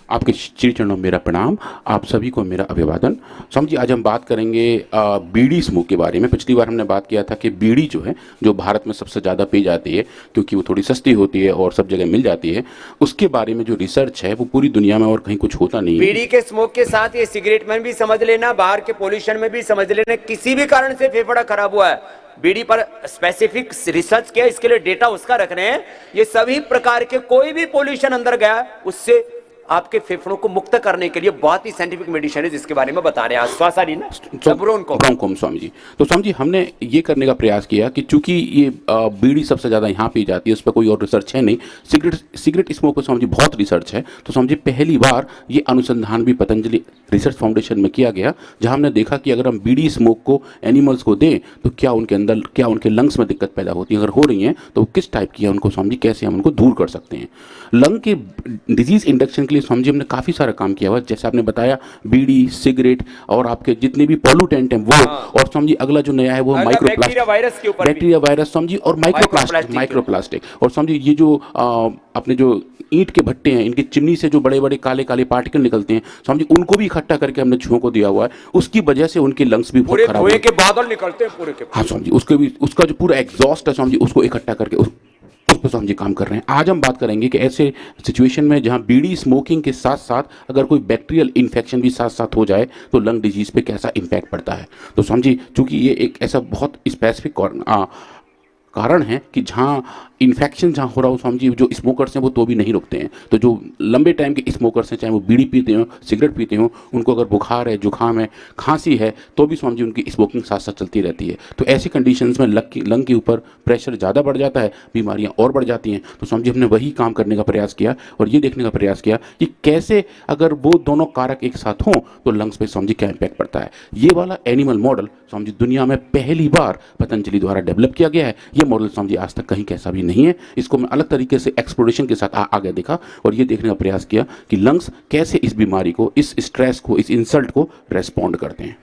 आपके श्री चरणों में मेरा प्रणाम, आप सभी को मेरा अभिवादन। स्वामी जी, आज हम बात करेंगे बीड़ी स्मोक के बारे में। पिछली बार हमने बात किया था कि बीड़ी जो है, जो भारत में सबसे ज़्यादा पी जाती है क्योंकि वो थोड़ी सस्ती होती है और सब जगह मिल जाती है, उसके बारे में जो रिसर्च है वो पूरी दुनिया में और कहीं कुछ होता नहीं है। बीड़ी के स्मोक के साथ ये सिगरेट में भी समझ लेना, बाहर के पोल्यूशन में भी समझ लेना, किसी भी कारण से फेफड़ा खराब हुआ है, बीड़ी पर स्पेसिफिक रिसर्च किया, इसके लिए डेटा उसका रख रहे हैं। ये सभी प्रकार के कोई भी पोल्यूशन अंदर गया उससे आपके फेफड़ों को मुक्त करने के लिए बहुत ही साइंटिफिक मेडिसिन है, जिसके बारे में बता रहे हैं आश्वास आली ना स्वामी जी। तो स्वामी जी, हमने ये करने का प्रयास किया कि चूंकि ये बीड़ी सबसे ज़्यादा यहाँ पी जाती है, उस पर कोई और रिसर्च है नहीं। सिगरेट स्मोक पर स्वामी जी बहुत रिसर्च है। तो स्वामी जी, पहली बार ये अनुसंधान भी पतंजलि रिसर्च फाउंडेशन में किया गया, जहाँ हमने देखा कि अगर हम बीड़ी स्मोक को एनिमल्स को दें तो क्या उनके अंदर, क्या उनके लंग्स में दिक्कत पैदा होती है, अगर हो रही हैं तो किस टाइप की है उनको, स्वामी जी कैसे हम उनको दूर कर सकते हैं। लंग के डिजीज इंडक्शन के लिए स्वामी जी हमने काफ़ी सारा काम किया हुआ, जैसे आपने बताया बीड़ी, सिगरेट और आपके जितने भी पॉल्यूटेंट हैं वो, और स्वामी जी अगला जो नया है वो microplastic, bacteria virus Swami ji, और माइक्रोप्लास्टिक। और स्वामी जी ये जो अपने जो ईंट के भट्टे हैं, इनकी चिमनी से जो बड़े बड़े काले काले पार्टिकल निकलते हैं स्वामी जी, उनको भी इकट्ठा करके हमने चूहों को दिया हुआ है। उसकी वजह से उनके लंग्स भी बहुत खराब के बादल निकलते हैं पूरे के। हाँ स्वामी जी, उसके भी, उसका जो पूरा एग्जॉस्ट है स्वामी जी, उसको इकट्ठा करके उस पर स्वामी जी काम कर रहे हैं। आज हम बात करेंगे कि ऐसे सिचुएशन में जहां बीड़ी स्मोकिंग के साथ साथ अगर कोई बैक्टीरियल इन्फेक्शन भी साथ साथ हो जाए तो लंग डिजीज पे कैसा इंपैक्ट पड़ता है। तो स्वामी जी, चूंकि ये एक ऐसा बहुत स्पेसिफिक कारण है कि जहाँ इन्फेक्शन जहाँ हो रहा हो स्वामी जी, जो स्मोकर्स हैं वो तो भी नहीं रुकते हैं। तो जो लंबे टाइम के स्मोकर्स हैं, चाहे वो बीड़ी पीते हो, सिगरेट पीते हो, उनको अगर बुखार है, जुखाम है, खांसी है, तो भी स्वामी जी उनकी स्मोकिंग साथ साथ चलती रहती है। तो ऐसी कंडीशंस में लंग के ऊपर प्रेशर ज़्यादा बढ़ जाता है, बीमारियाँ और बढ़ जाती हैं। तो स्वामी जी हमने वही काम करने का प्रयास किया और ये देखने का प्रयास किया कि कैसे अगर वो दोनों कारक एक साथ हों तो लंग्स पे स्वामी जी क्या इम्पैक्ट पड़ता है। ये वाला एनिमल मॉडल स्वामी जी दुनिया में पहली बार पतंजलि द्वारा डेवलप किया गया है। ये मॉडल स्वामी जी आज तक कहीं कैसा भी नहीं है। इसको अलग तरीके से एक्सप्लोरेशन के साथ आगे देखा और ये देखने का प्रयास किया कि लंग्स कैसे इस बीमारी को, इस स्ट्रेस को, इस इंसल्ट को रेस्पॉन्ड करते हैं।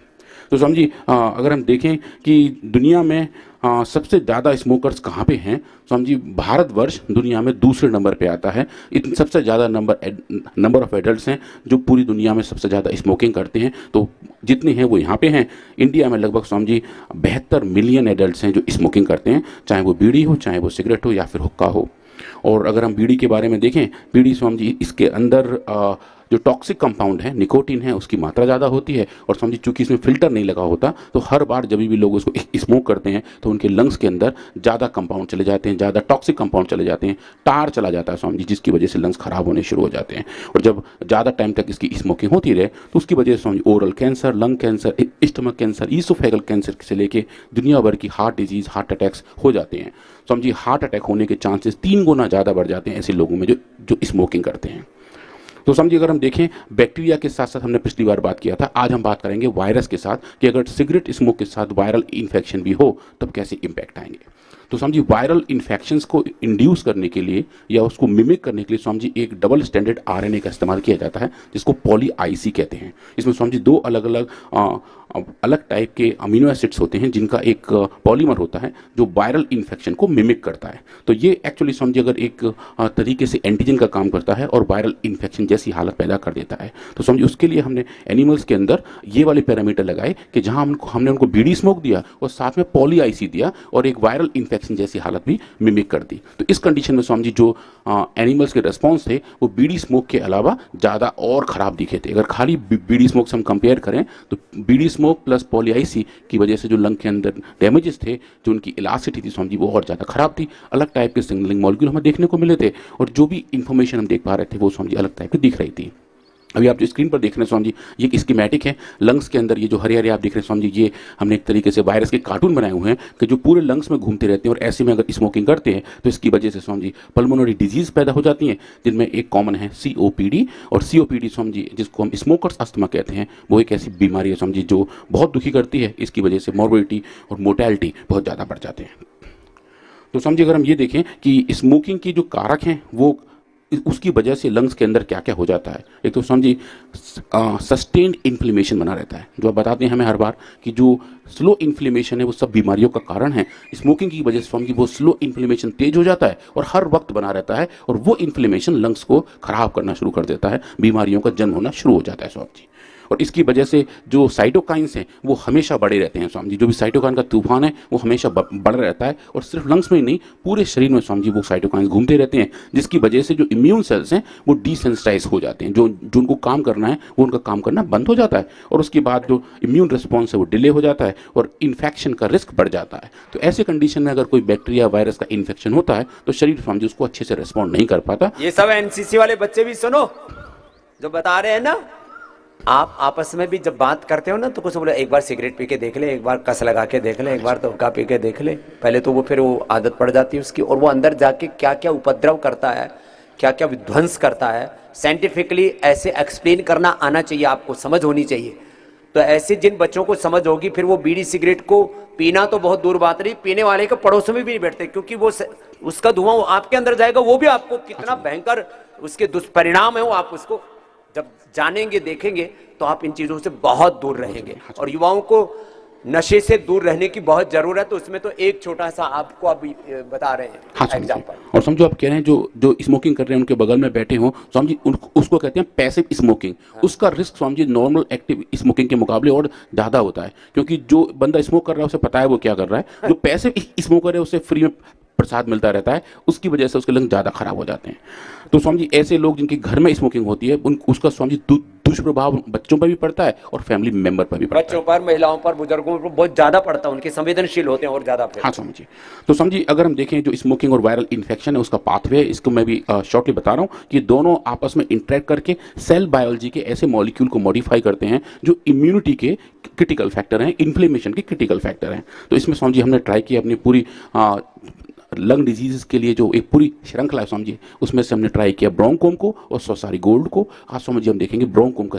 तो स्वामी जी, अगर हम देखें कि दुनिया में सबसे ज़्यादा स्मोकर्स कहाँ पे हैं, स्वामी जी भारतवर्ष दुनिया में दूसरे नंबर पे आता है। इन सबसे ज़्यादा नंबर ऑफ एडल्ट्स हैं जो पूरी दुनिया में सबसे ज़्यादा स्मोकिंग करते हैं, तो जितने हैं वो यहाँ पे हैं। इंडिया में लगभग स्वामी जी 72 मिलियन एडल्ट्स हैं जो स्मोकिंग करते हैं, चाहे वो बीड़ी हो, चाहे वो सिगरेट हो या फिर हुक्का हो। और अगर हम बीड़ी के बारे में देखें, बीड़ी स्वामी जी इसके अंदर जो टॉक्सिक कंपाउंड है, निकोटीन है, उसकी मात्रा ज़्यादा होती है। और समझिए चूंकि इसमें फिल्टर नहीं लगा होता तो हर बार जब भी लोग उसको स्मोक करते हैं तो उनके लंग्स के अंदर ज़्यादा कंपाउंड चले जाते हैं, ज़्यादा टॉक्सिक कंपाउंड चले जाते हैं, टार चला जाता है स्वामी जी, जिसकी वजह से लंग्स खराब होने शुरू हो जाते हैं। और जब ज़्यादा टाइम तक इसकी स्मोकिंग होती रहे तो उसकी वजह से Swami ji oral cancer, lung cancer, stomach cancer, esophageal cancer से लेके दुनिया भर की हार्ट डिजीज़, हार्ट अटैक्स हो जाते हैं। स्वामी जी हार्ट अटैक होने के चांसेस 3 गुना ज़्यादा बढ़ जाते हैं ऐसे लोगों में जो स्मोकिंग करते हैं। तो समझिए अगर हम देखें बैक्टीरिया के साथ साथ, हमने पिछली बार बात किया था, आज हम बात करेंगे वायरस के साथ कि अगर सिगरेट स्मोक के साथ वायरल इन्फेक्शन भी हो तब कैसे इम्पैक्ट आएंगे। तो समझिए वायरल इन्फेक्शंस को इंड्यूस करने के लिए या उसको मिमिक करने के लिए स्वामी जी एक डबल स्टैंडर्ड आरएनए का इस्तेमाल किया जाता है, जिसको पॉली आईसी कहते हैं। इसमें स्वामी जी 2 अलग अलग टाइप के अमीनो एसिड्स होते हैं जिनका एक पॉलीमर होता है जो वायरल इन्फेक्शन को मिमिक करता है। तो ये एक्चुअली समझिए अगर एक तरीके से एंटीजन का काम करता है और वायरल इन्फेक्शन जैसी हालत पैदा कर देता है। तो समझिए उसके लिए हमने एनिमल्स के अंदर ये वाले पैरामीटर लगाए कि जहाँ हमने उनको बीड़ी स्मोक दिया और साथ में पॉली आईसी दिया और एक वायरल इन्फेक्शन जैसी हालत भी मिमिक कर दी। तो इस कंडीशन में स्वामी जी जो एनिमल्स के रेस्पॉन्स थे वो बीड़ी स्मोक के अलावा ज़्यादा और ख़राब दिखे थे। अगर खाली बीड़ी स्मोक से हम कंपेयर करें तो बीड़ी स्मोक प्लस पॉली आईसी की वजह से जो लंग के अंदर डैमेजेस थे, जो उनकी इलास्टिसिटी थी स्वामी जी वो और ज़्यादा ख़राब थी। अलग टाइप के सिग्नलिंग मॉलिक्यूल हमें देखने को मिले थे और जो भी इन्फॉर्मेशन हम देख पा रहे थे वो स्वामी जी अलग टाइप की दिख रही थी। अभी आप जो स्क्रीन पर देख रहे हैं स्वामी जी, ये एक स्कीमेटिक है। लंग्स के अंदर ये जो हरे हरे आप देख रहे हैं स्वामी जी, ये हमने एक तरीके से वायरस के कार्टून बनाए हुए हैं कि जो पूरे लंग्स में घूमते रहते हैं और ऐसे में अगर स्मोकिंग करते हैं तो इसकी वजह से स्वामी जी पल्मोनरी डिजीज पैदा हो जाती हैं, जिनमें एक कॉमन है सीओपीडी। और सीओपीडी स्वामी जी जिसको हम स्मोकर्स अस्थमा कहते हैं, वो एक ऐसी बीमारी है स्वामी जी जो बहुत दुखी करती है। इसकी वजह से मॉर्बिडिटी और मोर्टेलिटी बहुत ज़्यादा बढ़ जाते हैं। तो समझिए अगर हम ये देखें कि स्मोकिंग की जो कारक हैं वो उसकी वजह से लंग्स के अंदर क्या क्या हो जाता है। एक तो समझिए सस्टेन्ड इन्फ्लेमेशन बना रहता है, जो आप बताते हैं हमें हर बार कि जो स्लो इन्फ्लेमेशन है वो सब बीमारियों का कारण है। स्मोकिंग की वजह से समझिए वो स्लो इन्फ्लेमेशन तेज हो जाता है और हर वक्त बना रहता है, और वो इन्फ्लेमेशन लंग्स को खराब करना शुरू कर देता है, बीमारियों का जन्म होना शुरू हो जाता है स्वामी जी। और इसकी वजह से जो साइटोकाइंस हैं वो हमेशा बढ़े रहते हैं स्वामी जी। जो भी साइटोकाइन का तूफान है वो हमेशा बढ़ रहता है, और सिर्फ लंग्स में ही नहीं पूरे शरीर में स्वामी जी वो साइटोकाइंस घूमते रहते हैं, जिसकी वजह से जो इम्यून सेल्स हैं वो डिसेंसिटाइज हो जाते हैं। जो उनको काम करना है वो उनका काम करना बंद हो जाता है, और उसके बाद जो इम्यून रिस्पॉन्स है वो डिले हो जाता है और इन्फेक्शन का रिस्क बढ़ जाता है। तो ऐसे कंडीशन में अगर कोई बैक्टीरिया वायरस का इन्फेक्शन होता है तो शरीर स्वामी जी उसको अच्छे से रिस्पॉन्ड नहीं कर पाता। ये सब एनसीसी वाले बच्चे भी सुनो जो बता रहे हैं ना, आप आपस में भी जब बात करते हो ना तो कुछ बोले, एक बार सिगरेट पी के देख ले, एक बार कस लगा के देख ले, एक बार तो हुक्का पी के देख ले। पहले तो वो फिर वो आदत पड़ जाती है उसकी, और वो अंदर जाके क्या क्या उपद्रव करता है, क्या क्या विध्वंस करता है, साइंटिफिकली ऐसे एक्सप्लेन करना आना चाहिए, आपको समझ होनी चाहिए। तो ऐसे जिन बच्चों को समझ होगी फिर वो बीड़ी सिगरेट को पीना तो बहुत दूर बात रही, पीने वाले के पड़ोस में भी नहीं बैठते, क्योंकि वो उसका धुआं वो आपके अंदर जाएगा, वो भी आपको कितना भयंकर उसके दुष्परिणाम है वो आप उसको जब जानेंगे देखेंगे तो आप इन चीजों से बहुत दूर रहेंगे। और युवाओं को नशे से दूर रहने की बहुत जरूरत है, तो उसमें तो एक छोटा सा आपको अभी बता रहे हैं एग्जांपल। और समझो आप कह रहे हैं जो स्मोकिंग कर रहे हैं उनके बगल में बैठे हो स्वामी जी, उसको कहते हैं पैसिव स्मोकिंग। उसका risk Swami ji normal active smoking के मुकाबले और ज़्यादा होता है, क्योंकि जो बंदा स्मोक कर रहा है उसे पता है वो क्या कर रहा है। जो पैसिव स्मोकर है उसे फ्री में प्रसाद मिलता रहता है, उसकी वजह से उसके लंग्स ज़्यादा खराब हो जाते हैं। तो स्वामी जी ऐसे लोग जिनके घर में स्मोकिंग होती है उसका स्वामी जी दुष्प्रभाव बच्चों पर भी पड़ता है और फैमिली मेंबर पर भी पड़ता है। बच्चों पर, महिलाओं पर, बुजुर्गों पर बहुत ज्यादा पड़ता है, उनके संवेदनशील होते हैं और ज्यादा। हाँ स्वामी जी। तो स्वामी जी अगर हम देखें जो स्मोकिंग और वायरल इन्फेक्शन है उसका पाथवे है, इसको मैं भी शॉर्टली बता रहा हूँ कि दोनों आपस में इंटरेक्ट करके सेल बायोलॉजी के ऐसे मॉलिक्यूल को मॉडिफाई करते हैं जो इम्यूनिटी के क्रिटिकल फैक्टर हैं, इन्फ्लेमेशन के क्रिटिकल फैक्टर हैं। तो इसमें स्वामी जी हमने ट्राई किया अपनी पूरी लंग डिजीज़ के लिए जो एक पूरी श्रृंखला है स्वामी जी, उसमें से हमने ट्राई किया ब्रोंकोम को और सोसारी गोल्ड को। आज स्वामी जी हम देखेंगे ब्रोंकोम का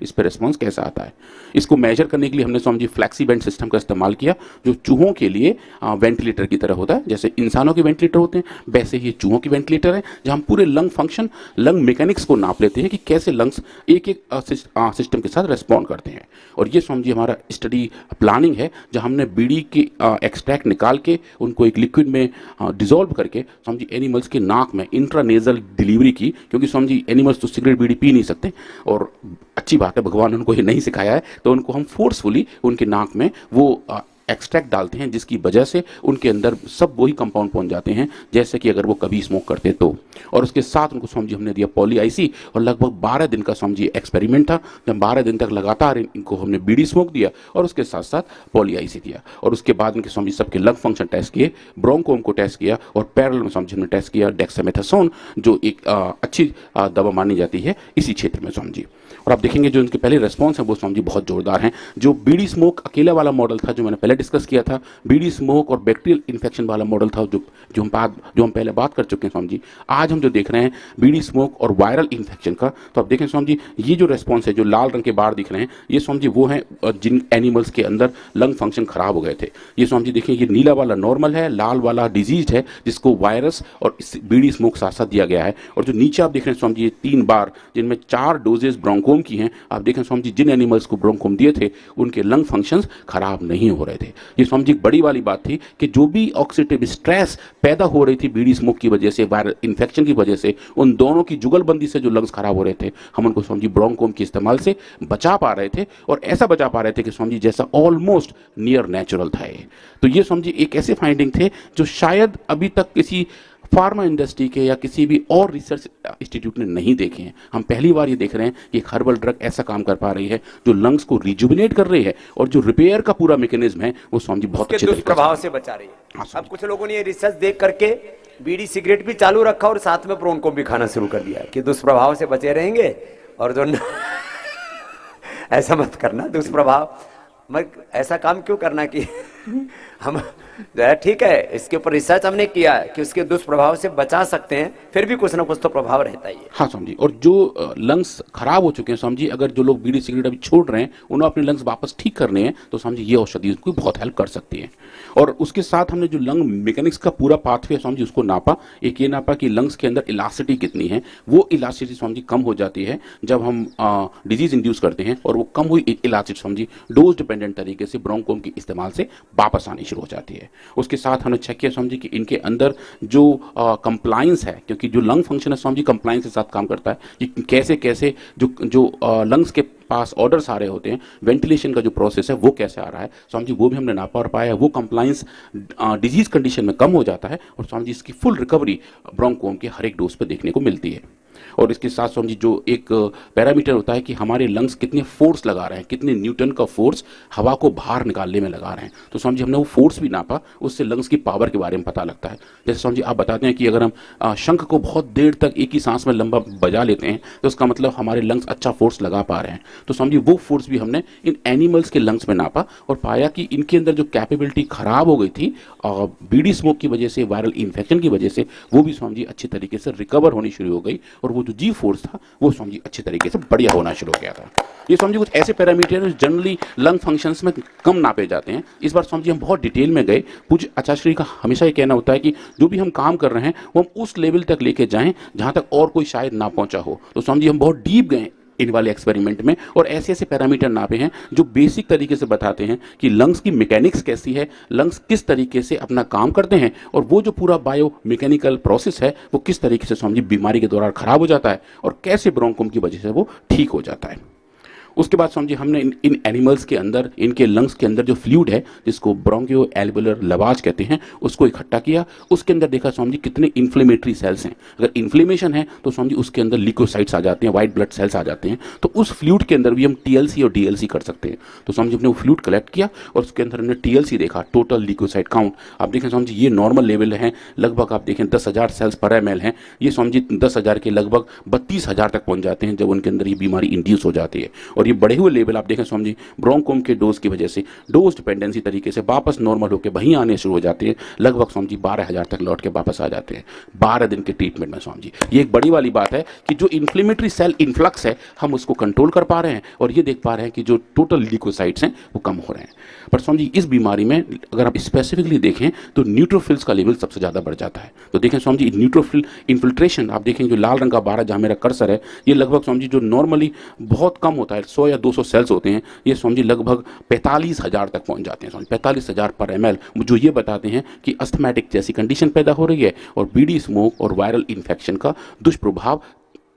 इस पर रिस्पॉन्स कैसा आता है। इसको मेजर करने के लिए हमने Swami ji flexi band system का इस्तेमाल किया, जो चूहों के लिए वेंटिलेटर की तरह होता है। जैसे इंसानों के वेंटिलेटर होते हैं वैसे ही चूहों की वेंटिलेटर है, जहाँ हम पूरे लंग फंक्शन, लंग मैकेनिक्स को नाप लेते हैं कि कैसे लंग्स एक एक सिस्टम के साथ रेस्पॉन्ड करते हैं। और ये स्वामी जी हमारा स्टडी प्लानिंग है, जहाँ हमने बीड़ी की एक्सट्रैक्ट निकाल के उनको एक लिक्विड में डिजोल्व करके स्वामी जी एनिमल्स के नाक में इंट्रानेजल डिलीवरी की, क्योंकि स्वामी जी एनिमल्स तो सिगरेट बीड़ी पी नहीं सकते, और अच्छी बात है भगवान ने उनको ये नहीं सिखाया है, तो उनको हम फोर्सफुली उनके नाक में वो एक्सट्रैक्ट डालते हैं, जिसकी वजह से उनके अंदर सब वही कंपाउंड पहुंच जाते हैं जैसे कि अगर वो कभी स्मोक करते तो। और उसके साथ उनको स्वामी जी हमने दिया पॉली आईसी, और लगभग 12 दिन का स्वामी जी एक्सपेरिमेंट था, जब 12 दिन तक लगातार इनको हमने बीड़ी स्मोक दिया और उसके साथ साथ पॉली आईसी दिया। और उसके बाद इनके स्वामी जी सबके लंग फंक्शन टेस्ट किए, ब्रोंकोम को टेस्ट किया, और पैरेलल में स्वामी जी हमने टेस्ट किया डेक्सामेथासोन, जो एक अच्छी दवा मानी जाती है इसी क्षेत्र में स्वामी जी। और आप देखेंगे जो इनके पहले रिस्पॉन्स है वो स्वामी जी बहुत जोरदार हैं। जो बीड़ी स्मोक अकेला वाला मॉडल था जो मैंने पहले डिस्कस किया था, बीड़ी स्मोक और बैक्टीरियल इन्फेक्शन वाला मॉडल था जो हम पहले बात कर चुके हैं स्वामी जी। आज हम जो देख रहे हैं बीड़ी स्मोक और वायरल इन्फेक्शन का, तो आप देखें स्वामी जी ये जो रिस्पॉन्स है, जो लाल रंग के बार दिख रहे हैं, ये स्वामी जी वो हैं जिन एनिमल्स के अंदर लंग फंक्शन खराब हो गए थे। ये स्वामी जी देखें, ये नीला वाला नॉर्मल है, लाल वाला डिजीज है जिसको वायरस और बीड़ी स्मोक साथ साथ दिया गया है। और जो नीचे आप देख रहे हैं स्वामी जी ये 3 बार जिनमें 4 डोजेस ब्रोंकोम की हैं, आप देखें स्वामी जी जिन एनिमल्स को ब्रोंकोम दिए थे उनके लंग फंक्शंस खराब नहीं हो रहे थे। ये स्वामी जी एक बड़ी वाली बात थी कि जो भी ऑक्सीडेटिव स्ट्रेस पैदा हो रही थी बीड़ी स्मोक की वजह से, वायरल इन्फेक्शन की वजह से, उन दोनों की जुगलबंदी से जो लंग्स खराब हो रहे थे, हम उनको स्वामी जी ब्रोंकोम के इस्तेमाल से बचा पा रहे थे, और ऐसा बचा पा रहे थे कि स्वामी जी जैसा ऑलमोस्ट नियर नेचुरल था ये। तो ये स्वामी जी एक ऐसे फाइंडिंग थे जो शायद अभी तक किसी फार्मा इंडस्ट्री के या किसी भी और रिसर्च इंस्टीट्यूट ने नहीं देखे हैं। हम पहली बार ये देख रहे हैं कि एक हर्बल ड्रग ऐसा काम कर पा रही है जो लंग्स को रिजुविनेट कर रही है, और जो रिपेयर का पूरा मैकेनिज्म है वो स्वामी जी बहुत अच्छे दुष्प्रभाव से बचा रही है। अब कुछ लोगों ने ये रिसर्च देख करके बीड़ी सिगरेट भी चालू रखा और साथ में ब्रोंकोम भी खाना शुरू कर दिया कि दुष्प्रभाव से बचे रहेंगे। और जो ऐसा मत करना, दुष्प्रभाव ऐसा काम क्यों करना कि हम ठीक है, इसके ऊपर रिसर्च हमने किया है कि उसके दुष्प्रभाव से बचा सकते हैं, फिर भी कुछ ना कुछ तो प्रभाव रहता ही है। हाँ स्वामी जी, और जो लंग्स खराब हो चुके हैं स्वामी जी, अगर जो लोग बीड़ी सिगरेट अभी छोड़ रहे हैं उन्हें अपने लंग्स वापस ठीक करने हैं तो स्वामी जी ये औषधि उनको बहुत हेल्प कर सकती है। और उसके साथ हमने जो लंग मैकेनिक्स का पूरा पाथवे स्वामी जी उसको नापा। एक ये नापा कि लंग्स के अंदर इलास्टिसिटी कितनी है। वो इलास्टिसिटी स्वामी जी कम हो जाती है जब हम डिजीज इंड्यूस करते हैं, और वो कम हुई elasticity Swami ji dose dependent तरीके से ब्रोंकोम के इस्तेमाल से वापस आनी शुरू हो जाती है। उसके साथ हमने चेक किया स्वामी जी कि इनके अंदर जो कंप्लाइंस है, क्योंकि जो लंग फंक्शन है स्वामी जी कंप्लाइंस के साथ काम करता है, कि कैसे कैसे जो जो लंग्स के पास ऑर्डर्स आ रहे होते हैं, वेंटिलेशन का जो प्रोसेस है वो कैसे आ रहा है स्वामी जी, वो भी हमने नापा और पाया वो कंप्लाइंस डिजीज कंडीशन में कम हो जाता है, और स्वामी जी इसकी फुल रिकवरी ब्रोंकोम के हर एक डोज पर देखने को मिलती है। और इसके साथ स्वामी जी जो एक पैरामीटर होता है कि हमारे लंग्स कितने फोर्स लगा रहे हैं, कितने न्यूटन का फोर्स हवा को बाहर निकालने में लगा रहे हैं, तो स्वामी जी हमने वो फोर्स भी नापा, उससे लंग्स की पावर के बारे में पता लगता है। जैसे स्वामी जी आप बताते हैं कि अगर हम शंख को बहुत देर तक एक ही सांस में लंबा बजा लेते हैं तो उसका मतलब हमारे लंग्स अच्छा फोर्स लगा पा रहे हैं। तो स्वामी जी वो फोर्स भी हमने इन एनिमल्स के लंग्स में नापा और पाया कि इनके अंदर जो कैपेबिलिटी खराब हो गई थी बीड़ी स्मोक की वजह से, वायरल इन्फेक्शन की वजह से, वो भी स्वामी जी अच्छी तरीके से रिकवर होनी शुरू हो गई, और वो जो जी फोर्स था वो स्वामी जी अच्छे तरीके से बढ़िया होना शुरू हो गया था। ये स्वामी जी कुछ ऐसे पैरामीटर जनरली लंग फंक्शंस में कम नापे जाते हैं। इस बार स्वामी जी हम बहुत डिटेल में गए। पूज्य आचार्य का हमेशा ये कहना होता है कि जो भी हम काम कर रहे हैं वो हम उस लेवल तक लेके जाएं जहां तक और कोई शायद ना पहुंचा हो। तो स्वामी जी हम बहुत डीप गए इन वाले एक्सपेरिमेंट में, और ऐसे ऐसे पैरामीटर नापे हैं जो बेसिक तरीके से बताते हैं कि लंग्स की मैकेनिक्स कैसी है, लंग्स किस तरीके से अपना काम करते हैं, और वो जो पूरा बायो मैकेनिकल प्रोसेस है वो किस तरीके से स्वामी जी बीमारी के दौरान खराब हो जाता है, और कैसे ब्रोंकोम की वजह से वो ठीक हो जाता है। उसके बाद समझिए हमने इन एनिमल्स के अंदर, इनके लंग्स के अंदर जो फ्लूइड है जिसको ब्रोंकियो एल्वेलर लवाज कहते हैं, उसको इकट्ठा किया। उसके अंदर देखा समझिए कितने इन्फ्लेमेटरी सेल्स हैं। अगर इन्फ्लेमेशन है तो समझिए उसके अंदर लिकोसाइट्स आ जाते हैं, वाइट ब्लड सेल्स आ जाते हैं। तो उस फ्लूइड के अंदर भी हम टीएलसी और डीएलसी कर सकते हैं। तो समझिए हमने वो फ्लूइड कलेक्ट किया और उसके अंदर हमने टीएलसी देखा, टोटल लिकोसाइट काउंट। आप देखें समझिए ये नॉर्मल लेवल है, लगभग आप देखें 10,000 सेल्स पर ml हैं। ये समझिए 10,000 के लगभग 32,000 तक पहुंच जाते हैं जब उनके अंदर ये बीमारी इंड्यूस हो जाती है। और ये बढ़े हुए लेवल आप देखें स्वामी जी ब्रोंकोम के डोज की वजह से डोज डिपेंडेंसी तरीके से वापस नॉर्मल होकर वहीं आने शुरू हो जाते हैं। लगभग स्वामी जी 12,000 तक लौट के वापस आ जाते हैं 12 दिन के ट्रीटमेंट में। स्वामी जी ये एक बड़ी वाली बात है कि जो इन्फ्लेमेटरी सेल इन्फ्लक्स है हम उसको कंट्रोल कर पा रहे हैं, और ये देख पा रहे हैं कि जो टोटल ल्यूकोसाइट्स हैं वो कम हो रहे हैं। पर स्वामी जी इस बीमारी में अगर आप स्पेसिफिकली देखें तो न्यूट्रोफिल्स का लेवल सबसे ज़्यादा बढ़ जाता है। तो देखें स्वामी जी न्यूट्रोफिल इन्फिल्ट्रेशन आप देखें जो लाल रंग का बारह जहाँ मेरा कर्सर है, ये लगभग स्वामी जी जो नॉर्मली बहुत कम होता है 100 या 200 सेल्स होते हैं, ये स्वामी जी लगभग 45,000 तक पहुंच जाते हैं। स्वामी 45,000 पर ml, जो ये बताते हैं कि अस्थमैटिक जैसी कंडीशन पैदा हो रही है और बीड़ी स्मोक और वायरल इन्फेक्शन का दुष्प्रभाव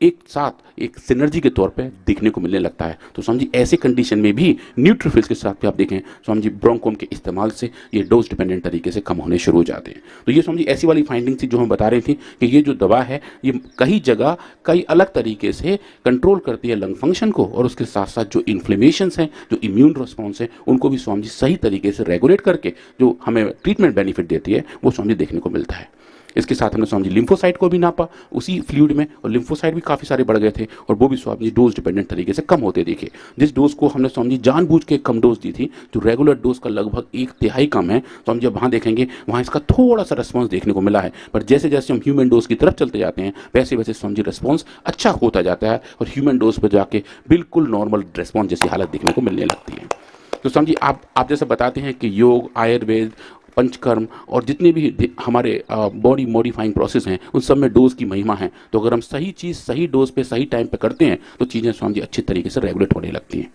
एक साथ एक सिनर्जी के तौर पे दिखने को मिलने लगता है। तो स्वामी जी ऐसे कंडीशन में भी न्यूट्रोफिल्स के साथ भी आप देखें स्वामी जी ब्रोंकोम के इस्तेमाल से ये डोज डिपेंडेंट तरीके से कम होने शुरू हो जाते हैं। तो ये स्वामी जी ऐसी वाली फाइंडिंग थी जो हम बता रहे थे कि ये जो दवा है ये कई जगह कई अलग तरीके से कंट्रोल करती है लंग फंक्शन को, और उसके साथ साथ जो इन्फ्लेमेशंस हैं, जो इम्यून रिस्पॉन्स है, उनको भी स्वामी जी सही तरीके से रेगुलेट करके जो हमें ट्रीटमेंट बेनिफिट देती है वो स्वामी जी देखने को मिलता है। इसके साथ हमने स्वामी जी लिम्फोसाइट को भी नापा उसी फ्लूइड में, और लिम्फोसाइट भी काफ़ी सारे बढ़ गए थे, और वो भी स्वामी जी डोज डिपेंडेंट तरीके से कम होते देखे। जिस डोज को हमने स्वामी जी जानबूझ के कम डोज दी थी, जो रेगुलर डोज का लगभग 1/3 कम है, तो हम जब वहाँ देखेंगे वहाँ इसका थोड़ा सा रिस्पॉन्स देखने को मिला है। पर जैसे जैसे हम ह्यूमन डोज की तरफ चलते जाते हैं वैसे वैसे स्वामी जी रिस्पॉन्स अच्छा होता जाता है, और ह्यूमन डोज पर जाके बिल्कुल नॉर्मल रिस्पॉन्स जैसी हालत देखने को मिलने लगती है। तो स्वामी जी आप जैसे बताते हैं कि योग, आयुर्वेद, पंचकर्म और जितने भी हमारे बॉडी मॉडिफाइंग प्रोसेस हैं उन सब में डोज की महिमा है। तो अगर हम सही चीज़ सही डोज पे सही टाइम पे करते हैं तो चीज़ें स्वामी जी अच्छी तरीके से रेगुलेट होने लगती हैं।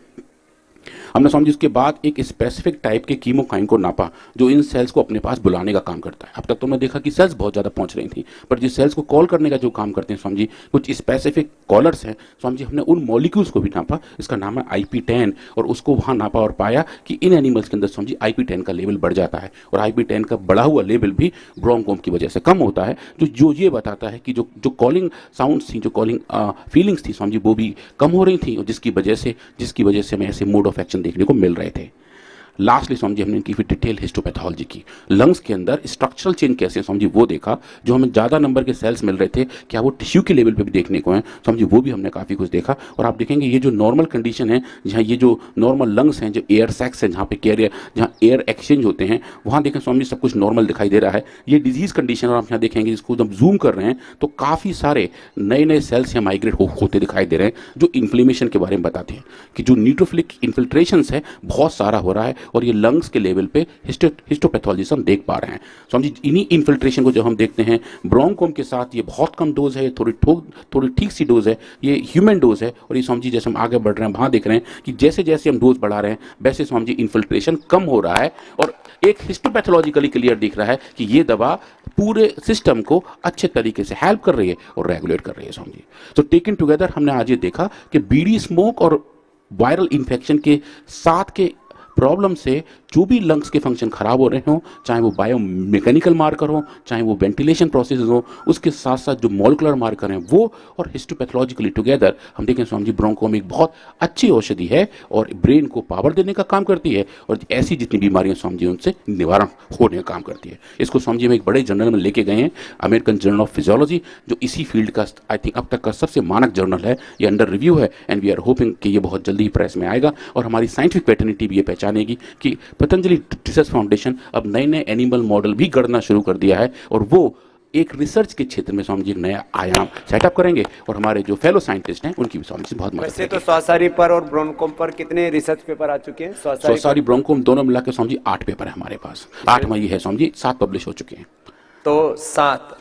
हमने स्वामी जी उसके बाद एक स्पेसिफिक टाइप के कीमोकाइन को नापा जो इन सेल्स को अपने पास बुलाने का काम करता है। अब तक तो हमने देखा कि सेल्स बहुत ज़्यादा पहुंच रही थी, पर जिस सेल्स को कॉल करने का जो काम करते हैं स्वामी जी कुछ स्पेसिफिक कॉलर्स हैं। स्वामी जी हमने उन मॉलिक्यूल्स को भी नापा, इसका नाम है IP10, और उसको वहाँ नापा और पाया कि इन एनिमल्स के अंदर स्वामी जी IP10 का लेवल बढ़ जाता है, और IP10 का बढ़ा हुआ लेवल भी ब्रोंकोम की वजह से कम होता है, जो ये बताता है कि जो कॉलिंग साउंड्स थी, जो कॉलिंग फीलिंग्स थी स्वामी जी वो भी कम हो रही थी, और जिसकी वजह से हमें ऐसे मोड ऑफ एक्शन देखने को मिल रहे थे। लास्टली स्वामी जी हमने इनकी फिर डिटेल हिस्टोपैथोलॉजी की, लंग्स के अंदर स्ट्रक्चरल चेंज कैसे है स्वामी जी वो देखा, जो हमें ज़्यादा नंबर के सेल्स मिल रहे थे क्या वो टिश्यू के लेवल पे भी देखने को है स्वामी जी, वो भी हमने काफ़ी कुछ देखा। और आप देखेंगे ये जो नॉर्मल कंडीशन है, जहाँ ये जो नॉर्मल लंग्स हैं, जो एयर सैक्स हैं, जहाँ पे जहाँ एयर एक्सचेंज होते हैं, वहाँ देखें स्वामी जी सब कुछ नॉर्मल दिखाई दे रहा है। ये डिजीज़ कंडीशन और आप यहाँ देखेंगे जिसको जब जूम कर रहे हैं तो काफ़ी सारे नए नए सेल्स यहाँ माइग्रेट होते दिखाई दे रहे हैं, जो इन्फ्लेमेशन के बारे में बताते हैं कि जो न्यूट्रोफिलिक इन्फिल्ट्रेशंस है बहुत सारा हो रहा है, और ये लंग्स के लेवल पे हिस्टोपैथोलॉजी से हम देख पा रहे हैं स्वामी जी। इन्हीं इन्फिल्ट्रेशन को जब हम देखते हैं ब्रोंकोम के साथ, ये बहुत कम डोज है, थोड़ी ठीक सी डोज है, ये ह्यूमन डोज है, और ये स्वामी जी जैसे हम आगे बढ़ रहे हैं वहाँ देख रहे हैं कि जैसे जैसे हम डोज बढ़ा रहे हैं वैसे स्वामी जी इन्फिल्ट्रेशन कम हो रहा है, और एक हिस्टोपैथोलॉजिकली क्लियर दिख रहा है कि ये दवा पूरे सिस्टम को अच्छे तरीके से हेल्प कर रही है और रेगुलेट कर रही है स्वामी जी। तो टेकन टुगेदर हमने आज ये देखा कि बीड़ी स्मोक और वायरल इन्फेक्शन के साथ के प्रॉब्लम से जो भी लंग्स के फंक्शन खराब हो रहे हों, चाहे वो बायोमैकेनिकल मार्कर हो, चाहे वो वेंटिलेशन प्रोसेस हो, उसके साथ साथ जो मॉलिक्यूलर मार्कर हैं वो, और हिस्टोपैथोलॉजिकली टुगेदर हम देखें स्वामी जी ब्रोंकोम एक बहुत अच्छी औषधि है और ब्रेन को पावर देने का काम करती है, और ऐसी जितनी बीमारियां स्वामी जी उनसे निवारण होने का काम करती है। इसको स्वामी जी हम एक बड़े जर्नल में लेके गए हैं, अमेरिकन जर्नल ऑफ फिजियोलॉजी, जो इसी फील्ड का आई थिंक अब तक का सबसे मानक जर्नल है। ये अंडर रिव्यू है एंड वी आर होपिंग कि ये बहुत जल्दी ही प्रेस में आएगा, और हमारी साइंटिफिक वेटरनिटी भी ये पहचानेगी कि पतंजलि रिसर्च फाउंडेशन अब नए नए एनिमल मॉडल भी गढ़ना शुरू कर दिया है, और वो एक रिसर्च के क्षेत्र में स्वामी जी नया आयाम सेटअप करेंगे, और हमारे जो फेलो साइंटिस्ट हैं उनकी भी स्वामी जी बहुत मदद वैसे तो श्वासारी पर और ब्रोंकोम पर कितने रिसर्च पेपर आ चुके हैं? श्वासारी ब्रोंकोम दोनों मिला के स्वामी जी 8 पेपर है हमारे पास, 8 मई है स्वामी जी, 7 पब्लिश हो चुके हैं। तो 7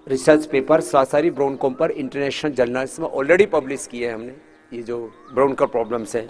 रिसर्च पेपर श्वासारी ब्रोंकोम पर इंटरनेशनल जर्नल्स में ऑलरेडी पब्लिश किए हैं हमने, ये जो ब्रोंकल प्रॉब्लम्स है।